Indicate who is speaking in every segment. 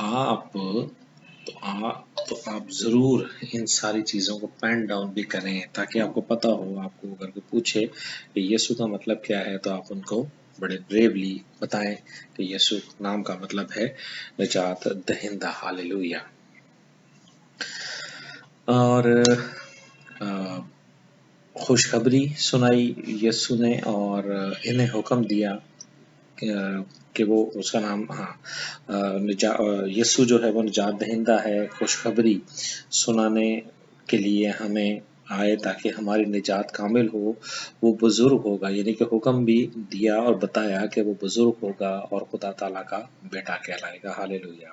Speaker 1: آپ آپ ضرور ان ساری چیزوں کو پین ڈاؤن بھی کریں تاکہ آپ کو پتا ہو. آپ کو اگر کوئی پوچھے کہ یسوع کا مطلب کیا ہے تو آپ ان کو بڑے بریولی بتائیں کہ یسوع نام کا مطلب ہے نجات دہندہ. ہاللویا. اور خوشخبری سنائی یسوع نے اور انہیں حکم دیا کہ وہ اس کا نام یسوع جو ہے وہ نجات دہندہ ہے. خوشخبری سنانے کے لیے ہمیں آئے تاکہ ہماری نجات کامل ہو. وہ بزرگ ہوگا، یعنی کہ حکم بھی دیا اور بتایا کہ وہ بزرگ ہوگا اور خدا تعالیٰ کا بیٹا کہلائے گا. ہاللویا.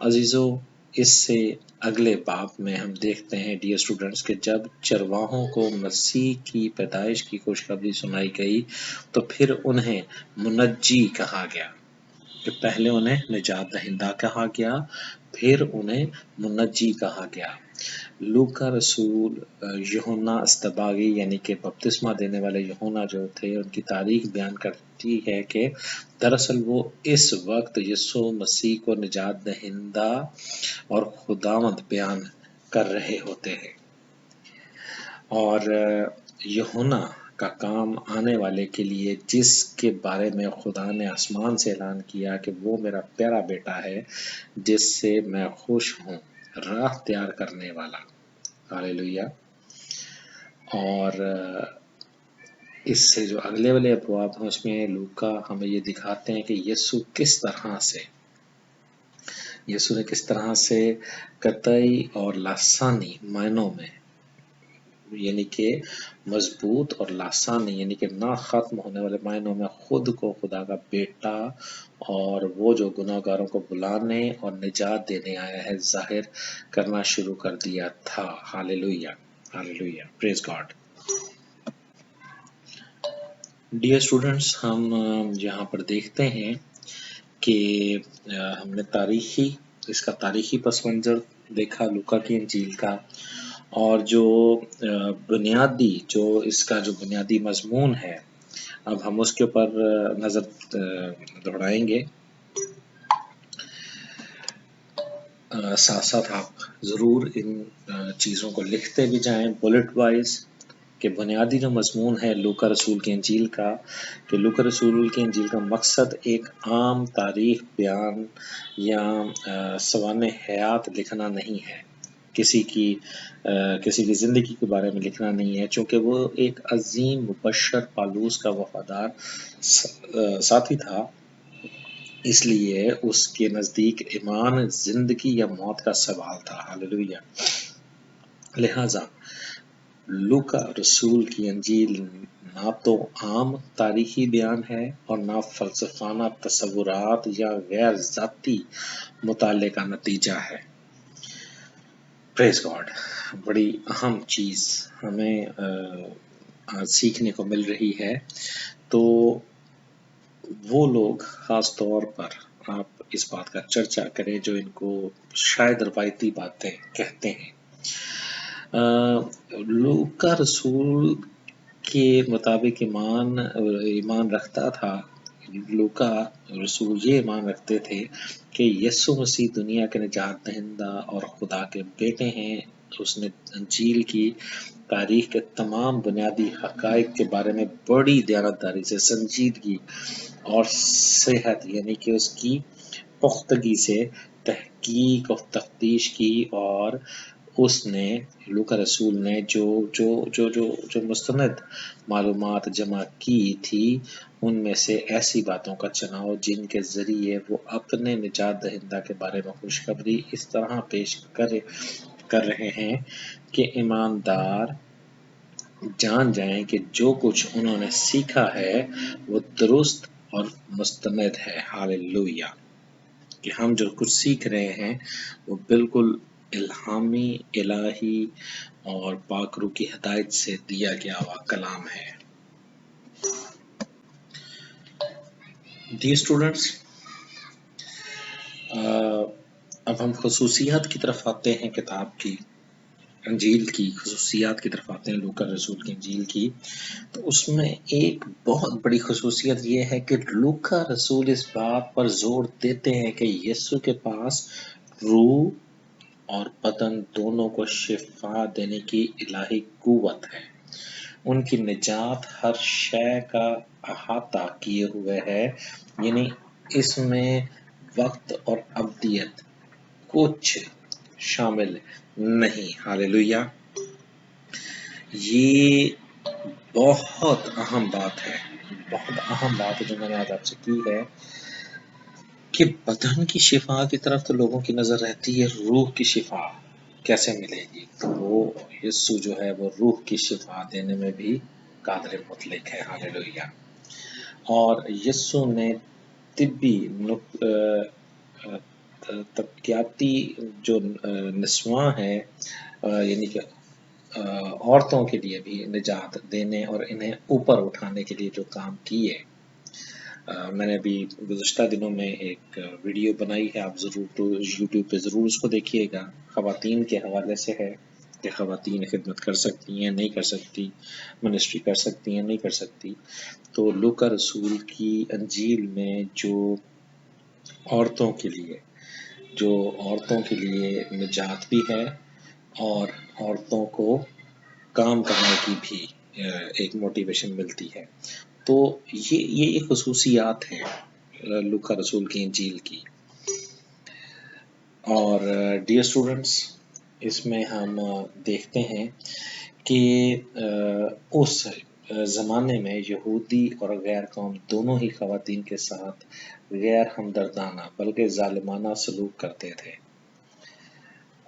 Speaker 1: عزیزو، اس سے اگلے باب میں ہم دیکھتے ہیں ڈیئر اسٹوڈنٹس کہ جب چرواہوں کو مسیح کی پیدائش کی خوشخبری سنائی گئی تو پھر انہیں منجی کہا گیا. کہ پہلے انہیں نجات دہندہ کہا گیا، پھر انہیں منجی کہا گیا. لوکا رسول یوحنا استباغی یعنی کہ بپتسمہ دینے والے یوحنا جو تھے ان کی تاریخ بیان کرتی ہے کہ دراصل وہ اس وقت یسوع مسیح کو نجات دہندہ اور خداوند بیان کر رہے ہوتے ہیں. اور یوحنا کا کام آنے والے کے لیے جس کے بارے میں خدا نے آسمان سے اعلان کیا کہ وہ میرا پیارا بیٹا ہے جس سے میں خوش ہوں، راہ تیار کرنے والا. ہاللویا. اور اس سے جو اگلے والے ابواب ہیں اس میں لوکا ہمیں یہ دکھاتے ہیں کہ یسوع نے کس طرح سے قطعی اور لسانی معنوں میں یعنی کہ مضبوط اور لسانی یعنی کہ نہ ختم ہونے والے معنوں میں خود کو خدا کا بیٹا اور وہ جو گناہگاروں کو بلانے اور نجات دینے آیا ہے ظاہر کرنا شروع کر دیا تھا. ہاللویا. ہاللویا. پریز گاڈ. ڈیئر اسٹوڈنٹس، ہم یہاں پر دیکھتے ہیں کہ ہم نے اس کا تاریخی پس منظر دیکھا لوکا کی انجیل کا، اور جو اس کا جو بنیادی مضمون ہے اب ہم اس کے اوپر نظر دوڑائیں گے. ساتھ ساتھ آپ ضرور ان چیزوں کو لکھتے بھی جائیں بلٹ وائز کہ بنیادی جو مضمون ہے لوکا رسول کی انجیل کا، کہ لوکا رسول کی انجیل کا مقصد ایک عام تاریخ بیان یا سوانح حیات لکھنا نہیں ہے، کسی کی زندگی کے بارے میں لکھنا نہیں ہے، چونکہ وہ ایک عظیم مبشر پالوس کا وفادار ساتھی تھا. اس لیے اس کے نزدیک ایمان زندگی یا موت کا سوال تھا. ہاللویا. لہذا لوکا رسول کی انجیل نہ تو عام تاریخی بیان ہے اور نہ فلسفانہ تصورات یا غیر ذاتی مطالعے کا نتیجہ ہے. پریز گاڈ. بڑی اہم چیز ہمیں آج سیکھنے کو مل رہی ہے. تو وہ لوگ خاص طور پر آپ اس بات کا چرچا کریں جو ان کو شاید روایتی باتیں کہتے ہیں. لوکا رسول کے مطابق ایمان رکھتا تھا. لوکا رسول یہ ایمان رکھتے تھے کہ یسوع مسیح دنیا کے نجات دہندہ اور خدا کے بیٹے ہیں. اس نے انجیل کی تاریخ کے تمام بنیادی حقائق کے بارے میں بڑی دیانتداری سے، سنجیدگی اور صحت یعنی کہ اس کی پختگی سے تحقیق اور تفتیش کی، اور اس نے لوکا رسول نے جو مستند معلومات جمع کی تھی ان میں سے ایسی باتوں کا چناؤ جن کے ذریعے وہ اپنے نجات دہندہ کے بارے میں خوشخبری اس طرح پیش کر رہے ہیں کہ ایماندار جان جائیں کہ جو کچھ انہوں نے سیکھا ہے وہ درست اور مستند ہے. ہاللویا. کہ ہم جو کچھ سیکھ رہے ہیں وہ بالکل الہامی، الہی اور پاک روح کی ہدایت سے دیا گیا ہوا کلام ہے. ڈیئر اسٹوڈنٹس، اب ہم خصوصیات کی طرف آتے ہیں کتاب کی. انجیل کی خصوصیات کی طرف آتے ہیں، لوکا رسول کی انجیل کی، تو اس میں ایک بہت بڑی خصوصیت یہ ہے کہ لوکا رسول اس بات پر زور دیتے ہیں کہ یسوع کے پاس روح اور بدن دونوں کو شفا دینے کی الہی قوت ہے۔ ان کی نجات ہر شے کا احاطہ کیے ہوئے ہے، یعنی اس میں وقت اور ابدیت کچھ شامل نہیں۔ ہاللویہ! یہ بہت اہم بات ہے، بہت اہم بات ہے جو میں نے آج آپ سے کی ہے کہ بدن کی شفا کی طرف تو لوگوں کی نظر رہتی ہے، روح کی شفا کیسے ملے گی؟ تو وہ یسوع جو ہے وہ روح کی شفا دینے میں بھی قادر مطلق ہے۔ ہاللویہ! اور یسوع نے طبی طبقیاتی جو نسواں ہیں، یعنی کہ عورتوں کے لیے بھی نجات دینے اور انہیں اوپر اٹھانے کے لیے جو کام کیے، میں نے ابھی گزشتہ دنوں میں ایک ویڈیو بنائی ہے، آپ ضرور تو یوٹیوب پہ ضرور اس کو دیکھیے گا، خواتین کے حوالے سے ہے کہ خواتین خدمت کر سکتی ہیں، نہیں کر سکتی، منسٹری کر سکتی ہیں، نہیں کر سکتی۔ تو لوکا رسول کی انجیل میں جو عورتوں کے لیے نجات بھی ہے اور عورتوں کو کام کرنے کی بھی ایک موٹیویشن ملتی ہے۔ تو یہ خصوصیات ہیں لوکا رسول کی انجیل کی۔ اور ڈیئر اسٹوڈنٹس، اس میں ہم دیکھتے ہیں کہ اس زمانے میں یہودی اور غیر قوم دونوں ہی خواتین کے ساتھ غیر ہمدردانہ بلکہ ظالمانہ سلوک کرتے تھے،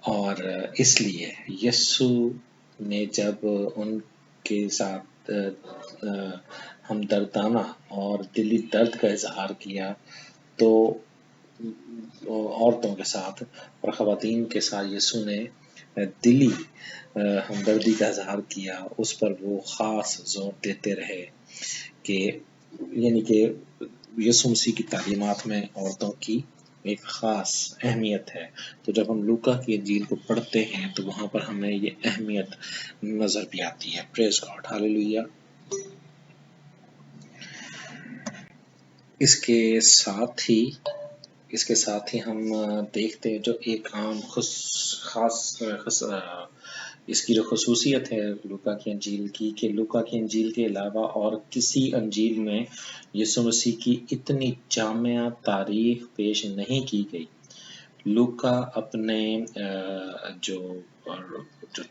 Speaker 1: اور اس لیے یسوع نے جب ان کے ساتھ ہمدردانہ اور دلی درد کا اظہار کیا تو عورتوں کے ساتھ اور خواتین کے ساتھ یسوع نے دلی ہمدردی کا اظہار کیا، اس پر وہ خاص زور دیتے رہے کہ یعنی کہ یسوع مسیح کی تعلیمات میں عورتوں کی ایک خاص اہمیت ہے۔ تو جب ہم لوکا کی انجیل کو پڑھتے ہیں تو وہاں پر ہمیں یہ اہمیت نظر بھی آتی ہے۔ پریز گاڈ، ہاللویہ! اس کے ساتھ ہی ہم دیکھتے ہیں جو ایک عام خاص اس کی جو خصوصیت ہے لوکا کی انجیل کی، کہ لوکا کی انجیل کے علاوہ اور کسی انجیل میں یسوع مسیح کی اتنی جامع تاریخ پیش نہیں کی گئی۔ لوکا اپنے جو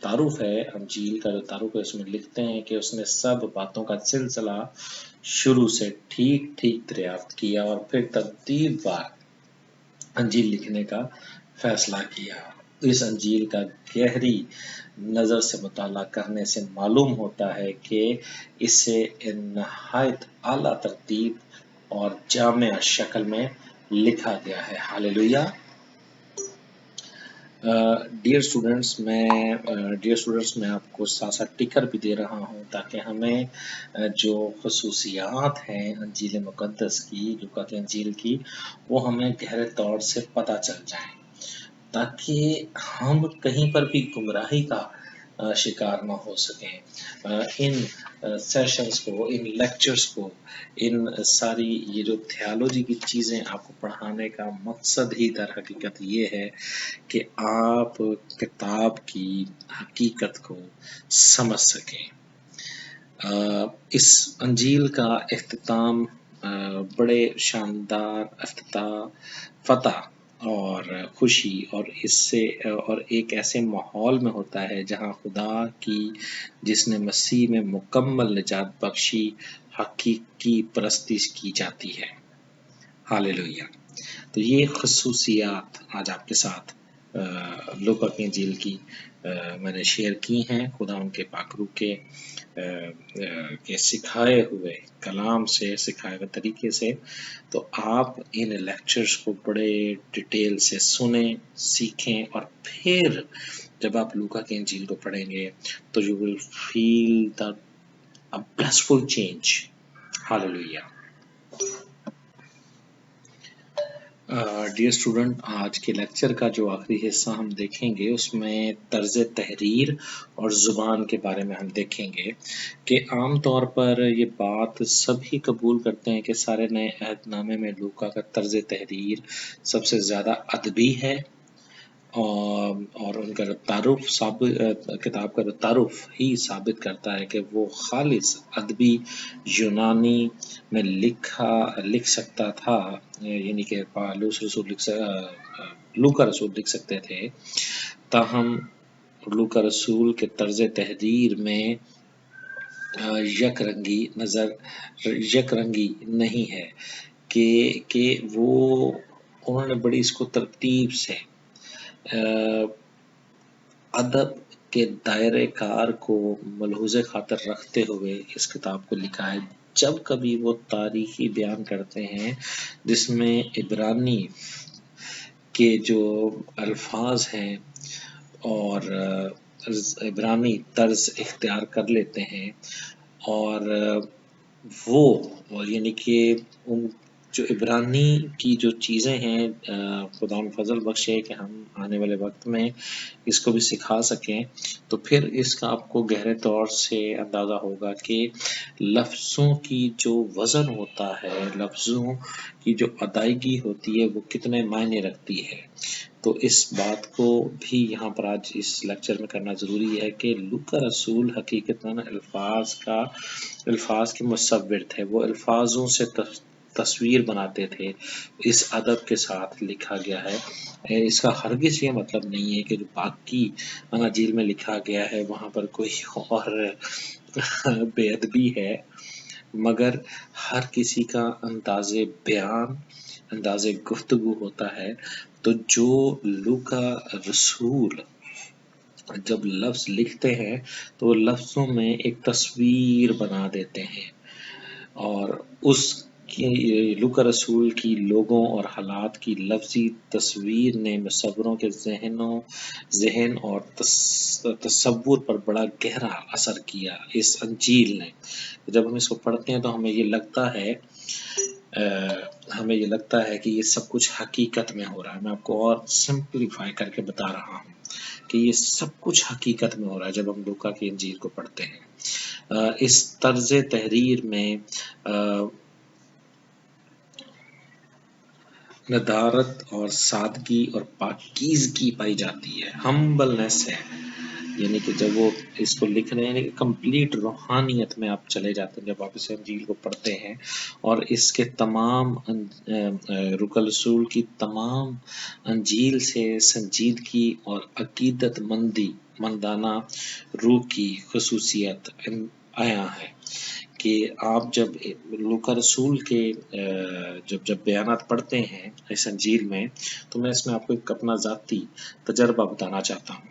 Speaker 1: تعارف ہے، انجیل کا جو تعارف ہے، اس میں لکھتے ہیں کہ اس نے سب باتوں کا سلسلہ شروع سے ٹھیک دریافت کیا اور پھر ترتیب وار انجیل لکھنے کا فیصلہ کیا۔ اس انجیل کا گہری نظر سے مطالعہ کرنے سے معلوم ہوتا ہے کہ اسے نہایت اعلیٰ ترتیب اور جامع شکل میں لکھا گیا ہے۔ ہاللویہ! ڈیئر اسٹوڈنٹس، میں آپ کو ساتھ ساتھ ٹکر بھی دے رہا ہوں تاکہ ہمیں جو خصوصیات ہیں انجیل مقدس کی، لوکا کی انجیل کی، وہ ہمیں گہرے طور سے پتہ چل جائیں، تاکہ ہم کہیں پر بھی گمراہی کا شکار نہ ہو سکیں۔ ان سیشنز کو، ان لیکچرز کو، ان ساری یہ جو تھیالوجی کی چیزیں آپ کو پڑھانے کا مقصد ہی در حقیقت یہ ہے کہ آپ کتاب کی حقیقت کو سمجھ سکیں۔ اس انجیل کا اختتام بڑے شاندار افتتاح، فتح اور خوشی اور ایک ایسے ماحول میں ہوتا ہے جہاں خدا کی، جس نے مسیح میں مکمل نجات بخشی، حقیقی پرستش کی جاتی ہے۔ ہاللویہ! تو یہ خصوصیات آج آپ کے ساتھ لوکا کی انجیل کی میں نے شیئر کی ہیں، خدا ان کے پاک روح کے سکھائے ہوئے کلام سے، سکھائے ہوئے طریقے سے۔ تو آپ ان لیکچرز کو بڑے ڈیٹیل سے سنیں، سیکھیں، اور پھر جب آپ لوکا کی انجیل کو پڑھیں گے تو you will feel a blissful change. Hallelujah! Dear student, آج کے لیکچر کا جو آخری حصہ ہم دیکھیں گے اس میں طرز تحریر اور زبان کے بارے میں ہم دیکھیں گے کہ عام طور پر یہ بات سبھی قبول کرتے ہیں کہ سارے نئے عہد نامے میں لوکا کا طرز تحریر سب سے زیادہ ادبی ہے، اور ان کا تعارف کتاب کا تعارف ہی ثابت کرتا ہے کہ وہ خالص ادبی یونانی میں لکھ سکتا تھا، یعنی کہ لوکا رسول لکھ سکتے تھے، تاہم لوکا رسول کے طرز تحریر میں یک رنگی نہیں ہے کہ وہ انہوں نے بڑی اس کو ترتیب سے ادب کے دائرۂ کار کو ملحوظ خاطر رکھتے ہوئے اس کتاب کو لکھا ہے۔ جب کبھی وہ تاریخی بیان کرتے ہیں جس میں عبرانی کے جو الفاظ ہیں اور عبرانی طرز اختیار کر لیتے ہیں، اور وہ یعنی کہ ان جو عبرانی کی جو چیزیں ہیں، خدا ان فضل بخشے کہ ہم آنے والے وقت میں اس کو بھی سکھا سکیں، تو پھر اس کا آپ کو گہرے طور سے اندازہ ہوگا کہ لفظوں کی جو وزن ہوتا ہے، لفظوں کی جو ادائیگی ہوتی ہے، وہ کتنے معنی رکھتی ہے۔ تو اس بات کو بھی یہاں پر آج اس لیکچر میں کرنا ضروری ہے کہ لوکا رسول حقیقتاً الفاظ کے مصور تھے، وہ الفاظوں سے تصویر بناتے تھے۔ اس ادب کے ساتھ لکھا گیا ہے، اس کا ہرگز یہ مطلب نہیں ہے کہ جو باقی اناجیل میں لکھا گیا ہے وہاں پر کوئی اور بے ادبی ہے، مگر ہر کسی کا انداز بیان، انداز گفتگو ہوتا ہے۔ تو جو لوکا رسول جب لفظ لکھتے ہیں تو وہ لفظوں میں ایک تصویر بنا دیتے ہیں، اور اس کی لوکا رسول کی لوگوں اور حالات کی لفظی تصویر نے مصوروں کے ذہن اور تصور پر بڑا گہرا اثر کیا۔ اس انجیل نے جب ہم اس کو پڑھتے ہیں تو ہمیں یہ لگتا ہے کہ یہ سب کچھ حقیقت میں ہو رہا ہے۔ میں آپ کو اور سمپلیفائی کر کے بتا رہا ہوں کہ یہ سب کچھ حقیقت میں ہو رہا ہے جب ہم لوکا کی انجیل کو پڑھتے ہیں۔ اس طرز تحریر میں ندارت اور سادگی اور پاکیزگی پائی جاتی ہے، ہمبلنس ہے، یعنی کہ جب وہ اس کو لکھ رہے ہیں کمپلیٹ روحانیت میں آپ چلے جاتے ہیں جب آپ اس انجیل کو پڑھتے ہیں، اور اس کے تمام لوکا رسول کی تمام انجیل سے سنجیدگی اور عقیدت مندانہ روح کی خصوصیت آیا ہے کہ آپ جب لوکا رسول کے جب بیانات پڑھتے ہیں اس انجیل میں، تو میں اس میں آپ کو ایک اپنا ذاتی تجربہ بتانا چاہتا ہوں۔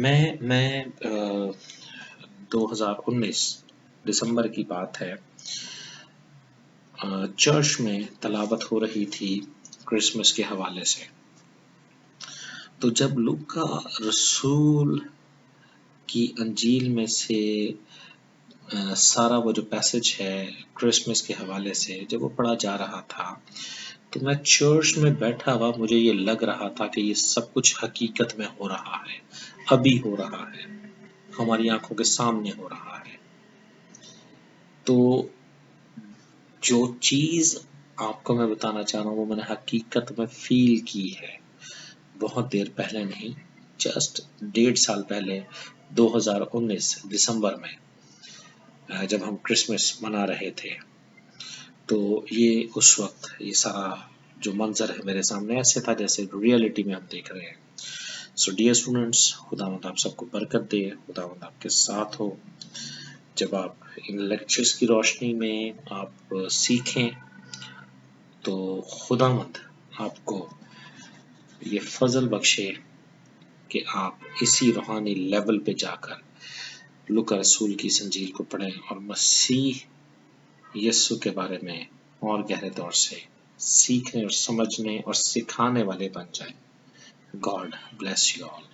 Speaker 1: میں 2019 دسمبر کی بات ہے، چرچ میں تلاوت ہو رہی تھی کرسمس کے حوالے سے، تو جب لوکا رسول کی انجیل میں سے سارا وہ جو پیسج ہے کرسمس کے حوالے سے جب وہ پڑھا جا رہا تھا، تو میں چرچ میں بیٹھا ہوا مجھے یہ لگ رہا تھا کہ یہ سب کچھ حقیقت میں ہو رہا ہے، ابھی ہو رہا ہے، ہماری آنکھوں کے سامنے ہو رہا ہے۔ تو جو چیز آپ کو میں بتانا چاہ رہا ہوں وہ میں نے حقیقت میں فیل کی ہے، بہت دیر پہلے نہیں، جسٹ 1.5 سال پہلے 2019 دسمبر میں جب ہم کرسمس منا رہے تھے، تو یہ اس وقت یہ سارا جو منظر ہے میرے سامنے ایسے تھا جیسے ریئلٹی میں ہم دیکھ رہے ہیں۔ سو ڈیئر اسٹوڈنٹس، خداوند آپ سب کو برکت دے، خداوند آپ کے ساتھ ہو۔ جب آپ ان لیکچرز کی روشنی میں آپ سیکھیں تو خداوند آپ کو یہ فضل بخشے کہ آپ اسی روحانی لیول پہ جا کر لوکا رسول کی انجیل کو پڑھیں اور مسیح یسوع کے بارے میں اور گہرے طور سے سیکھنے اور سمجھنے اور سکھانے والے بن جائیں۔ God bless you all.